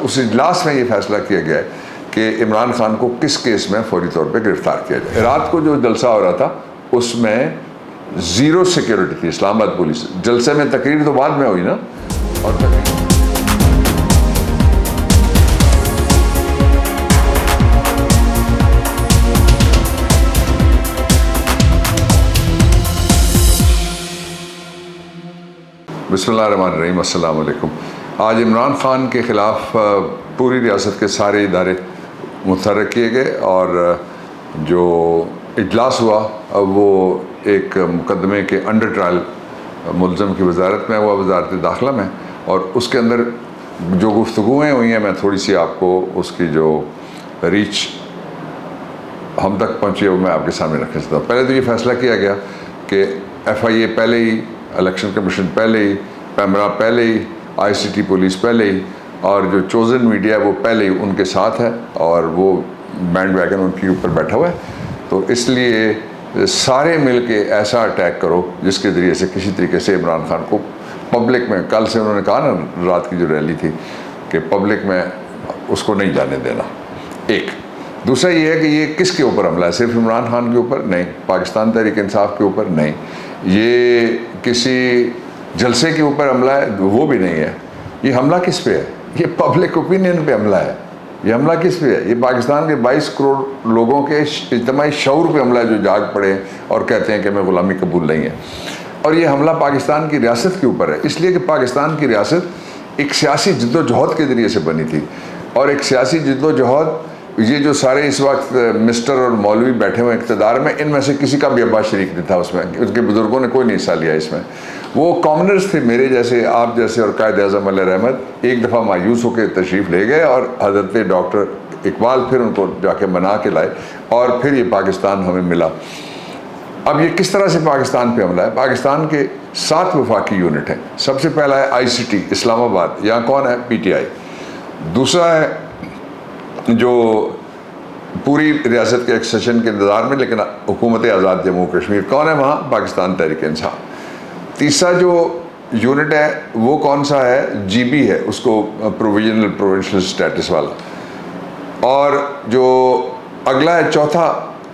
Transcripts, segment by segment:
उस इजलास में ये फैसला किया गया है कि इमरान खान को किस केस में फौरी तौर पे गिरफ्तार किया जाए। रात को जो जलसा हो रहा था उसमें ज़ीरो सिक्योरिटी थी इस्लामाबाद पुलिस। जलसे में तकरीर तो बाद में हुई ना, और बिस्मिल्लाहिर्रहमानिर्रहीम, अस्सलाम वालेकुम। आज इमरान ख़ान के ख़िलाफ़ पूरी रियासत के सारे इदारे मुतहर्रिक किए गए और जो इजलास हुआ वो एक मुकदमे के अंडर ट्रायल मुलज़म की वजारत में हुआ, वजारत दाखिला में, और उसके अंदर जो गुफ्तगूएँ हुई हैं मैं थोड़ी सी आपको उसकी जो रीच हम तक पहुँची है वो मैं आपके सामने रखना चाहता हूँ। पहले तो ये फैसला किया गया कि FIA पहले ही, इलेक्शन कमीशन पहले ही, पैमरा पहले ही, ICT पुलिस पहले ही, और जो चोज़न मीडिया वो पहले ही उनके साथ है और वो बैंड वैगन उनके ऊपर बैठा हुआ है। तो इसलिए सारे मिल के ऐसा अटैक करो जिसके ज़रिए से किसी तरीके से इमरान खान को पब्लिक में, कल से उन्होंने कहा ना रात की जो रैली थी कि पब्लिक में उसको नहीं जाने देना। एक दूसरा ये है कि ये किसके ऊपर हमला है? सिर्फ इमरान खान के ऊपर नहीं, पाकिस्तान तहरीक इंसाफ के ऊपर नहीं, ये किसी जलसे के ऊपर हमला है वो भी नहीं है। ये हमला किस पे है? ये पब्लिक ओपिनियन पे हमला है। ये हमला किस पे है? ये पाकिस्तान के 22 करोड़ लोगों के इज्तिमाई शऊर पे हमला है जो जाग पड़े और कहते हैं कि मैं ग़ुलामी कबूल नहीं है। और ये हमला पाकिस्तान की रियासत के ऊपर है, इसलिए कि पाकिस्तान की रियासत एक सियासी जद्दोजहद के ज़रिए से बनी थी, और एक सियासी जद्दोजहद, ये जो सारे इस वक्त मिस्टर और मौलवी बैठे हुए इक़्तिदार में, इनमें से किसी का भी अब्बास शरीक नहीं था उसमें, उसके बुज़ुर्गों ने कोई नहीं हिस्सा लिया इसमें। वो कॉमनर्स थे, मेरे जैसे, आप जैसे, और कायद आज़म अली रहमत एक दफ़ा मायूस होकर तशरीफ़ ले गए और हज़रत डॉक्टर इकबाल फिर उनको जाके मना के लाए और फिर ये पाकिस्तान हमें मिला। अब ये किस तरह से पाकिस्तान पे हमला है? पाकिस्तान के 7 वफाकी यूनिट हैं। सबसे पहला है ICT इस्लामाबाद, यहाँ कौन है? PTI। दूसरा है जो पूरी रियासत के एक सेशन के इंतज़ार में लेकिन हुकूमत आज़ाद जम्मू कश्मीर, कौन है वहाँ? पाकिस्तान तहरीक इंसाफ। तीसरा जो यूनिट है वो कौन सा है? GB है, उसको प्रोविजनल प्रोविंशियल स्टेटस वाला। और जो अगला है चौथा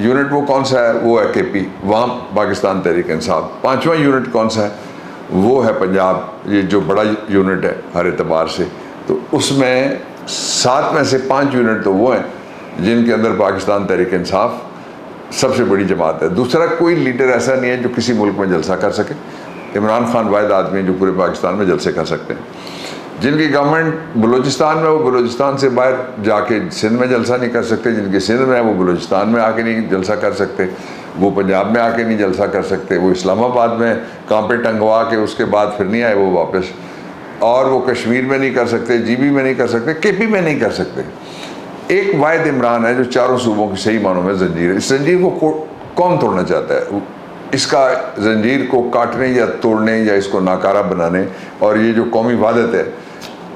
यूनिट वो कौन सा है? वो है KP, वहाँ पाकिस्तान तहरीक इंसाफ। 5वां यूनिट कौन सा है? वो है पंजाब, ये जो बड़ा यूनिट है हर एतबार से। तो उसमें 7 में से 5 यूनिट तो वो हैं जिनके अंदर पाकिस्तान तहरीक इंसाफ सबसे बड़ी जमात है। दूसरा कोई लीडर ऐसा नहीं है जो किसी मुल्क में जलसा कर सके। इमरान खान वाहिद आदमी है जो पूरे पाकिस्तान में जलसे कर सकते हैं। जिनकी गवर्नमेंट बलूचिस्तान में, वो बलूचिस्तान से बाहर जाके सिंध में जलसा नहीं कर सकते। जिनकी सिंध में है वो बलूचिस्तान में आके नहीं जलसा कर सकते, वो पंजाब में आके नहीं जलसा कर सकते, वो इस्लामाबाद में कांपे टंगवा के उसके बाद फिर नहीं आए वो वापस, और वो कश्मीर में नहीं कर सकते, GB में नहीं कर सकते, KP में नहीं कर सकते। एक वाहिद इमरान है जो चारों सूबों की सही मानों में जंजीर है। इस जंजीर को कौन तोड़ना चाहता है? इसका जंजीर को काटने या तोड़ने या इसको नाकारा बनाने, और ये जो कौमी वादत है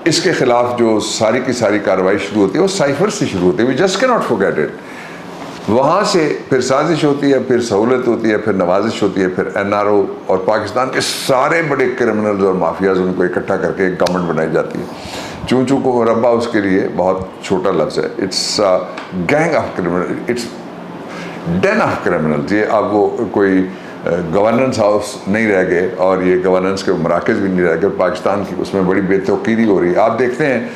इसके ख़िलाफ़ जो सारी की सारी कार्रवाई शुरू होती है वो साइफर से शुरू होती है। We just can not forget it. वहाँ से फिर साजिश होती है, फिर सहूलत होती है, फिर नवाजिश होती है, फिर NRO और पाकिस्तान के सारे बड़े क्रिमिनल्स और माफियाज उनको इकट्ठा करके एक गवर्नमेंट बनाई जाती है। चूँ चूँ को रब्बा उसके लिए बहुत छोटा लफ्ज़ है। It's gang of criminal, it's Dane of criminal. ये अब वो कोई गवर्नेंस हाउस नहीं रह गए और ये गवर्नेंस के मराकज़ भी नहीं रह गए। पाकिस्तान की उसमें बड़ी बेतौकीरी हो रही है। आप देखते हैं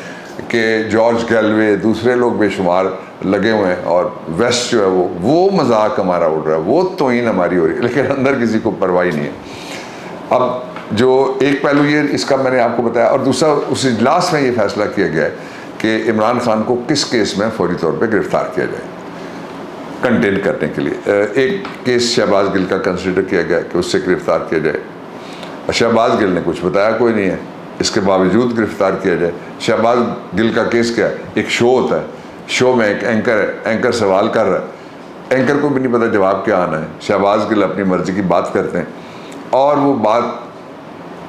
कि जॉर्ज गैलवे, दूसरे लोग बेशुमार लगे हुए हैं, और वेस्ट जो है वो मजाक हमारा उड़ रहा है, वो तौहीन हमारी हो रही है, लेकिन अंदर किसी को परवाह नहीं है। अब जो एक पहलू ये इसका मैंने आपको बताया, और दूसरा उस इजलास में ये फैसला किया गया है कि इमरान खान को किस केस में फौरी तौर पर गिरफ़्तार किया जाए कंटेन करने के लिए। एक केस शहबाज गिल का कंसिडर किया गया कि उससे गिरफ़्तार किया जाए। शहबाज गिल ने कुछ बताया कोई नहीं है, इसके बावजूद गिरफ़्तार किया जाए। शहबाज गिल का केस क्या है? एक शो होता है, शो में एक एंकर है, एंकर सवाल कर रहा है, एंकर को भी नहीं पता जवाब क्या आना है। शहबाज गिल अपनी मर्ज़ी की बात करते हैं, और वो बात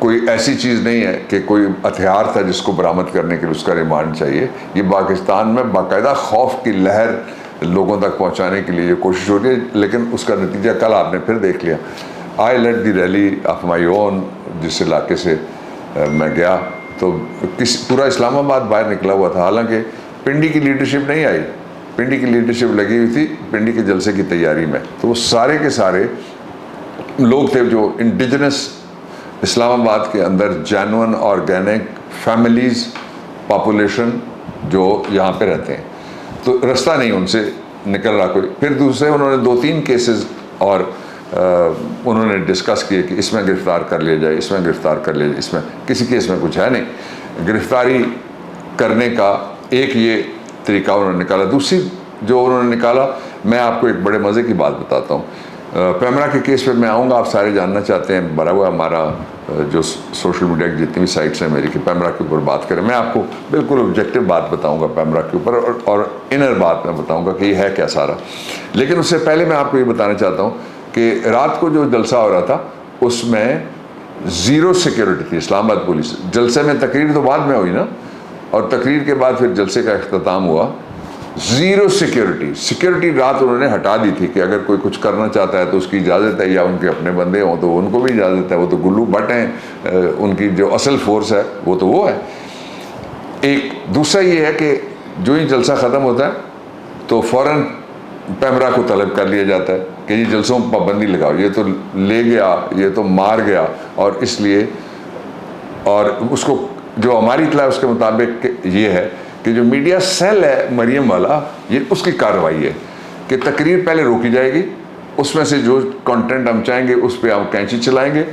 कोई ऐसी चीज़ नहीं है कि कोई हथियार था जिसको बरामद करने के लिए उसका रिमांड चाहिए। ये पाकिस्तान में बाकायदा खौफ की लहर लोगों तक पहुंचाने के लिए ये कोशिश हो रही है, लेकिन उसका नतीजा कल आपने फिर देख लिया। I led the rally of my own, जिस इलाके से मैं गया तो पूरा इस्लामाबाद बाहर निकला हुआ था। हालांकि पिंडी की लीडरशिप नहीं आई, पिंडी की लीडरशिप लगी हुई थी पिंडी के जलसे की तैयारी में। तो वो सारे के सारे लोग थे जो इंडिजिनस इस्लामाबाद के अंदर जेन्युइन ऑर्गेनिक फैमिलीज़ पॉपुलेशन जो यहाँ पे रहते हैं। तो रास्ता नहीं उनसे निकल रहा कोई। फिर दूसरे उन्होंने 2-3 केसेस और उन्होंने डिस्कस किए कि इसमें गिरफ़्तार कर लिया जाए, इसमें गिरफ़्तार कर लिया जाए। इसमें किसी केस में कुछ है नहीं, गिरफ़्तारी करने का एक ये तरीका उन्होंने निकाला। दूसरी जो उन्होंने निकाला, मैं आपको एक बड़े मज़े की बात बताता हूँ। पैमरा के केस पे मैं आऊँगा, आप सारे जानना चाहते हैं, भरा हुआ हमारा जो सोशल मीडिया की जितनी भी साइट्स हैं मेरी कि पैमरा के ऊपर बात करें। मैं आपको बिल्कुल ऑब्जेक्टिव बात बताऊंगा पैमरा के ऊपर और इनर बात मैं बताऊंगा कि ये है क्या सारा। लेकिन उससे पहले मैं आपको ये बताना चाहता हूँ कि रात को जो जलसा हो रहा था उसमें ज़ीरो सिक्योरिटी थी इस्लामाबाद पुलिस। जलसे में तकरीर तो बाद में हुई ना, और तकरीर के बाद फिर जलसे का अख्ताम हुआ। ज़ीरो सिक्योरिटी रात उन्होंने हटा दी थी कि अगर कोई कुछ करना चाहता है तो उसकी इजाज़त है, या उनके अपने बंदे हों तो उनको भी इजाज़त है। वो तो गुल्लू भट्ट हैं, उनकी जो असल फोर्स है वो है। एक दूसरा ये है कि जो ही जलसा ख़त्म होता है तो फ़ौरन पैमरा को तलब कर लिया जाता है कि ये जलसों पर पाबंदी लगाओ, ये तो ले गया, ये तो मार गया, और इसलिए और उसको जो हमारी इत्तला उसके मुताबिक ये है कि जो मीडिया सेल है मरियम वाला, ये उसकी कार्रवाई है कि तकरीर पहले रोकी जाएगी, उसमें से जो कंटेंट हम चाहेंगे उस पर हम कैंची चलाएंगे,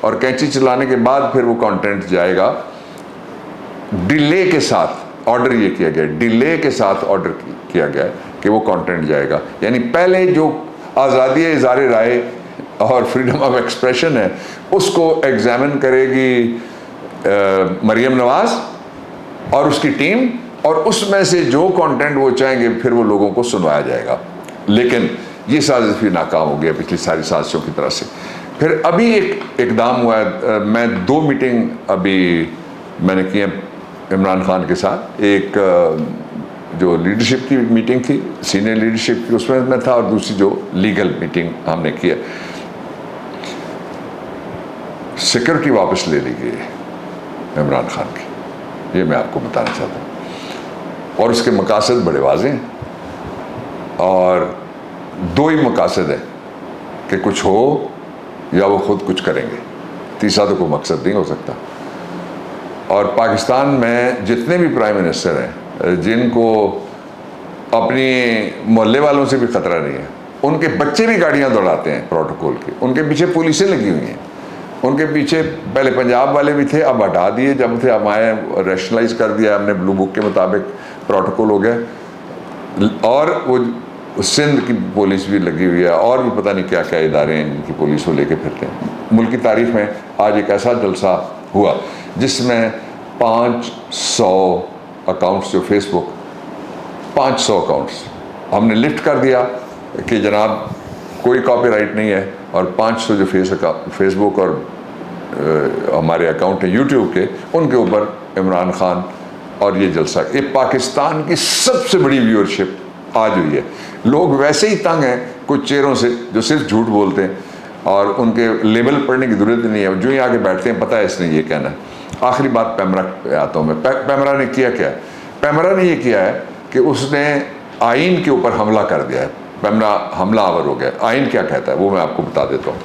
और कैंची चलाने के बाद फिर वो कंटेंट जाएगा डिले के साथ। ऑर्डर ये किया गया, डिले के साथ ऑर्डर किया गया कि वो कंटेंट जाएगा। यानी पहले जो आज़ादी इज़हार राय और फ्रीडम ऑफ एक्सप्रेशन है उसको एग्जामिन करेगी मरियम नवाज़ और उसकी टीम, और उसमें से जो कंटेंट वो चाहेंगे फिर वो लोगों को सुनवाया जाएगा। लेकिन ये साजिश भी नाकाम हो गया पिछली सारी साजिशों की तरह से। फिर अभी एक इकदाम हुआ है, मैं 2 मीटिंग अभी मैंने की है इमरान खान के साथ। एक जो लीडरशिप की मीटिंग थी, सीनियर लीडरशिप की, उसमें मैं था, और दूसरी जो लीगल मीटिंग हमने की है। सिक्योरिटी वापस ले ली गई है इमरान खान की, ये मैं आपको बताना चाहता हूँ। और उसके मकासद बड़े वाज़े हैं, और 2 ही मकासद हैं कि कुछ हो या वो खुद कुछ करेंगे, तीसरा तो कोई मकसद नहीं हो सकता। और पाकिस्तान में जितने भी प्राइम मिनिस्टर हैं जिनको अपनी मोहल्ले वालों से भी ख़तरा नहीं है, उनके बच्चे भी गाड़ियाँ दौड़ाते हैं प्रोटोकॉल की, उनके पीछे पुलिसें लगी हुई हैं। उनके पीछे पहले पंजाब वाले भी थे, अब हटा दिए, जब थे अब आए रैशनलाइज कर दिया हमने, ब्लू बुक के मुताबिक प्रोटोकॉल हो गया। और वो सिंध की पुलिस भी लगी हुई है, और भी पता नहीं क्या क्या इदारे हैं जिनकी पुलिस को लेके फिरते हैं। मुल्क की तारीख में आज एक ऐसा जलसा हुआ जिसमें 500 अकाउंट्स, जो फेसबुक 500 अकाउंट्स हमने लिफ्ट कर दिया कि जनाब कोई कॉपीराइट नहीं है, और 500 जो फेसबुक और हमारे अकाउंट हैं यूट्यूब के, उनके ऊपर इमरान खान और ये जलसा। ये पाकिस्तान की सबसे बड़ी व्यूअरशिप आज हुई है। लोग वैसे ही तंग हैं कुछ चेहरों से जो सिर्फ झूठ बोलते हैं, और उनके लेबल पढ़ने की ज़रूरत नहीं है, जो ही आगे बैठते हैं पता है इसने ये कहना है। आखिरी बात पैमरा पे आता हूँ मैं। पैमरा ने किया क्या है? पैमरा ने ये किया है कि उसने आइन के ऊपर हमला कर दिया है। पैमरा हमला आवर हो गया। आइन क्या कहता है वो मैं आपको बता देता हूँ।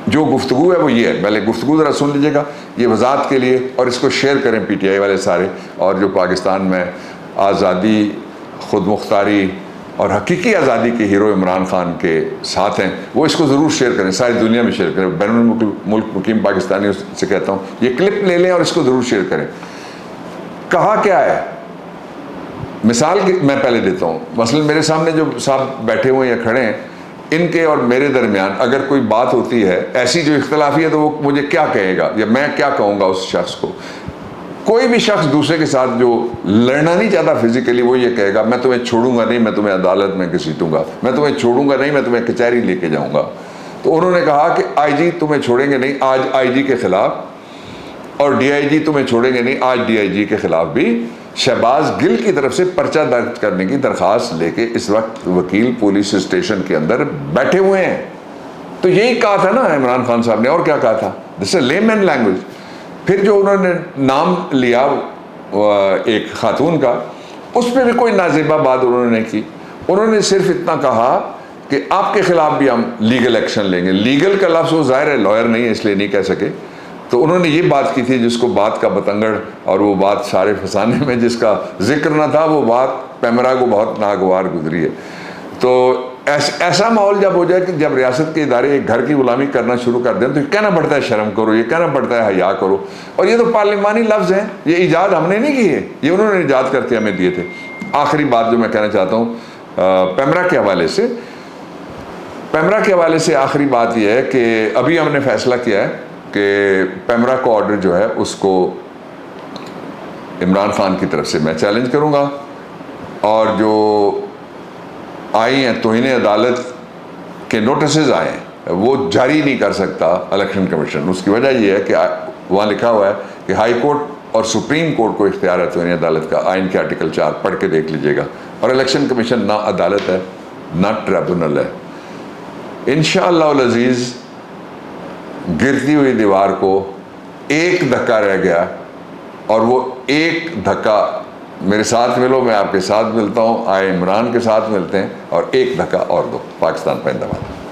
जो गुफ्तगू है वो ये है, पहले गुफ्तगू ज़रा सुन लीजिएगा ये वजाहत के लिए, और इसको शेयर करें PTI वाले सारे, और जो पाकिस्तान में आज़ादी, खुद मुख्तारी और हकीकी आज़ादी के हीरो इमरान खान के साथ हैं, वो इसको ज़रूर शेयर करें, सारी दुनिया में शेयर करें। बैनुल मुल्क मुकीम पाकिस्तानियों से कहता हूँ ये क्लिप ले लें और इसको ज़रूर शेयर करें। कहा क्या है, मिसाल मैं पहले देता हूँ। मसलन मेरे सामने जो साहब बैठे हुए या खड़े हैं, इनके और मेरे दरमियान अगर कोई बात होती है ऐसी जो इख्तलाफी है, तो वो मुझे क्या कहेगा या मैं क्या कहूँगा उस शख्स को। कोई भी शख्स दूसरे के साथ जो लड़ना नहीं चाहता फिजिकली, वो ये कहेगा मैं तुम्हें छोड़ूंगा नहीं, मैं तुम्हें अदालत में घसीटूंगा, मैं तुम्हें छोड़ूंगा नहीं, मैं तुम्हें कचहरी लेके जाऊंगा। तो उन्होंने कहा कि IG तुम्हें छोड़ेंगे नहीं, आज IG के खिलाफ, और DIG तुम्हें छोड़ेंगे नहीं, आज DIG के खिलाफ भी शहबाज गिल की तरफ से पर्चा दर्ज करने की दरख्वास्त लेके इस वक्त वकील पुलिस स्टेशन के अंदर बैठे हुए हैं। तो यही कहा था ना इमरान खान साहब ने, और क्या कहा था? This is layman language. फिर जो उन्होंने नाम लिया एक खातून का, उस पर भी कोई नाजेबा बात उन्होंने नहीं की। उन्होंने सिर्फ इतना कहा कि आपके खिलाफ भी हम लीगल एक्शन लेंगे। लीगल का लफ्ज़ वो ज़ाहिर है लॉयर नहीं है इसलिए नहीं कह सके, तो उन्होंने ये बात की थी जिसको बात का बतंगड़ और वो बात सारे फसाने में जिसका जिक्र ना था, वो बात पैमरा को बहुत नागवार गुजरी है। तो ऐसा माहौल जब हो जाए कि जब रियासत के इदारे एक घर की गुलामी करना शुरू कर दें, तो ये कहना पड़ता है शर्म करो, ये कहना पड़ता है हया करो। और ये तो पार्लिमानी लफ्ज़ हैं, ये ईजाद हमने नहीं की है, ये उन्होंने ईजाद करके हमें दिए थे। आखिरी बात जो मैं कहना चाहता हूँ पैमरा के हवाले से, पैमरा के हवाले से आखिरी बात यह है कि अभी हमने फैसला किया है कि पैमरा का ऑर्डर जो है उसको इमरान खान की तरफ से मैं चैलेंज करूँगा, और जो आई हैं तौहीन अदालत के नोटिस आए हैं वो जारी नहीं कर सकता इलेक्शन कमीशन। उसकी वजह यह है कि वहाँ लिखा हुआ है कि हाई कोर्ट और सुप्रीम कोर्ट को इख्तियार है तौहीन अदालत का। आइन के आर्टिकल 4 पढ़ के देख लीजिएगा। और इलेक्शन कमीशन ना अदालत है ना ट्रिब्यूनल है। इंशाअल्लाह अज़ीज़ गिरती हुई दीवार को एक धक्का रह गया, और वो एक धक्का, मेरे साथ मिलो, मैं आपके साथ मिलता हूँ, आए इमरान के साथ मिलते हैं, और एक धक्का और दो। पाकिस्तान जिंदाबाद।